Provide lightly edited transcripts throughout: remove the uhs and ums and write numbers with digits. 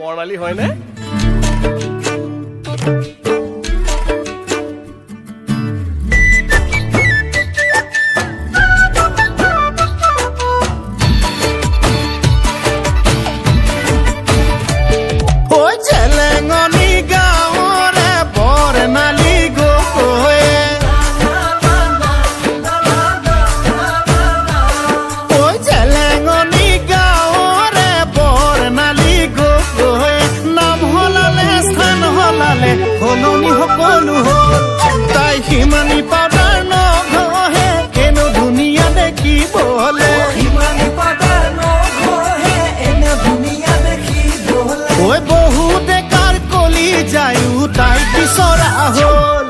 বৰ্ণালী হয়নে? সলনি সকলো হ'ল তাই সিমানি পাউডাৰ নঘহে এনে ধুনীয়া দেখিবলে ঐ বহুতে কাৰ কলি যায়ো তাই বিচৰা হ'ল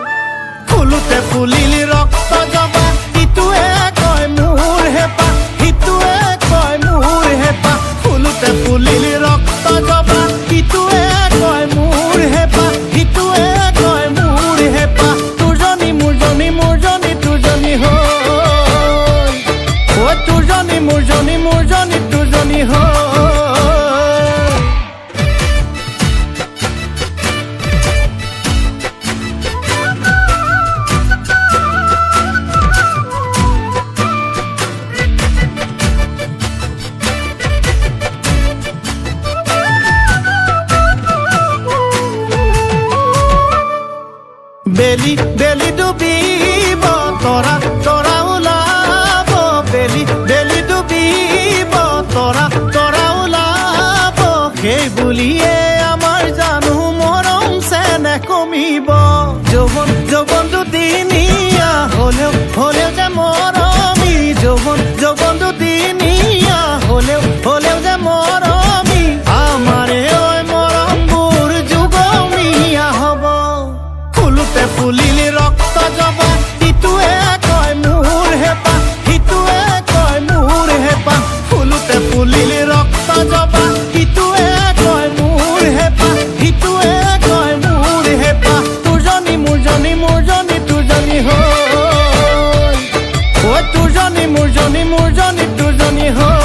ফুলোতে ফুলিল ৰক্ত জবা ইটোৱে কয় মোৰ হেঁপাহ সিটোৱে কয় মোৰ হেঁপাহ ফুলোতে ফুলিল ৰক্ত জবা ইটোৱে কয় মোৰ হেঁপাহ সিটোৱে কয় মোৰ হেঁপাহ তোৰজনী মোৰজনী মোৰজনী তোৰজনী হ'ল ঐ তোৰজনী মোৰজনী মোৰজনী তোৰজনী হ'ল বেলি বেলি ডুবিব তৰা তৰা ওলাব বেলি বেলি ডুবিব তৰা তৰা ওলাব সেই বুলিয়ে আমাৰ জানো মৰম চেনেহ কমিব যৌৱন যৌৱন দুদিনীয়া হ'লেও হ'লেও যে মৰমী যৌৱন যৌৱন দুদিনীয়া হ'লেও হ'লেও যে মৰমী আমাৰে ঐ মৰমবোৰ যুগমীয়া হ'ব ফুলোতে ফুলিল ৰক্ত জবা ইটোৱে কয় মোৰ হেঁপাহ সিটোৱে কয় মোৰ হেঁপাহ ফুলোতে ফুলিল ৰক্ত জবা ইটোৱে কয় মোৰ হেঁপাহ সিটোৱে কয় মোৰ হেঁপাহ তোৰজনী মোৰজনী মোৰজনী তোৰজনী হ'ল ঐ তোৰজনী মোৰজনী মোৰজনী তোৰজনী হ'ল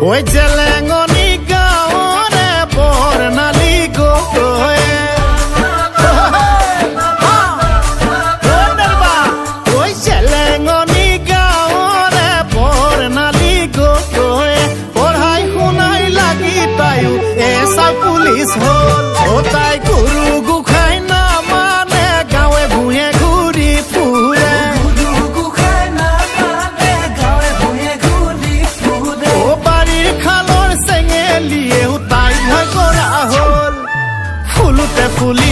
ঐ জেলেঙনি গাঁৱৰে বৰ্ণালী গগৈয়ে ঐ জেলেঙনি গাঁৱৰে বৰ্ণালী গগৈয়ে পঢ়াই শুনাই লাগি তাইও এছাই পুলিচ হ'ল তাই গুৰু গোসাঁই নামানে গাঁৱে ভূঞে ঘূৰি ফুৰে খালৰ চেঙেলিয়েও তাই ভয় কৰা হ'ল ফুলোতে ফুলি